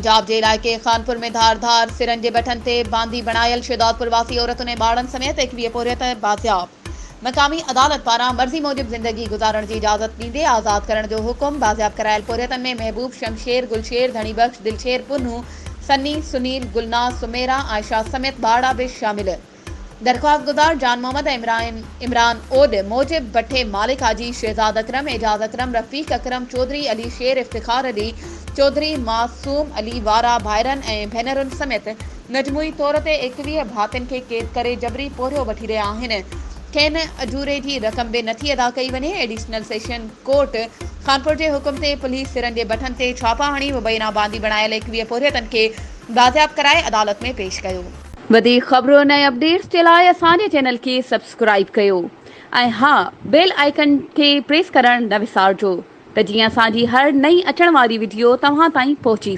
पंजाब के इलाके खानपुर में धार सिरन के बटन ते बांदी बनायल शिदौतपुर वासी औरतों ने बाड़न समेत 21 पोरियत बाजियाब। मकामी अदालत पारा मर्जी मूजिब जिंदगी गुजारण की इजाजत दींदे आजाद करण जो हुक्म। बाजियाब करायल पोरियतन में महबूब, शमशेर, गुलशेर, धनी बख्श, दिलशेर, पुन्नू, सन्नी, सुनील, गुलनाज, सुमेरा, आयशा समेत बाड़ा भी शामिल। दरख्वास्त गुजार जान मोहम्मद, इमरान ओड, मोजिब भट्टे, मालिक हाजी, शहजाद अकरम, एजाज अकरम, रफीक अकरम, चौधरी अली शेर, इफ्तिखार अली चौधरी, मासूम अली वारा भाइरन ऐं भेनरुन समेत मजमूई तौर ते 21 भातिन खे कैद करे जबरी पोरियो वठी रहिया आहिनि। खेनि अजूरे जी रक़म बि नथी अदा कई वञे। एडिशनल सेशन कोर्ट खानपुर जे हुकुम ते पुलिस सिरन जे बठन ते छापा हणी मुबैना बांदी बनायल 21 पोरियतन खे बाजियाब कराए अदालत में पेश कयो। वधीक ख़बरों ऐं अपडेट्स जे लाइ असांजे चैनल खे सब्सक्राइब कयो ऐं हा, बेल आइकन खे प्रेस करण न विसारजो त जीअं असांजी हर नई अचण वारी वीडियो तव्हां ताईं पहुची।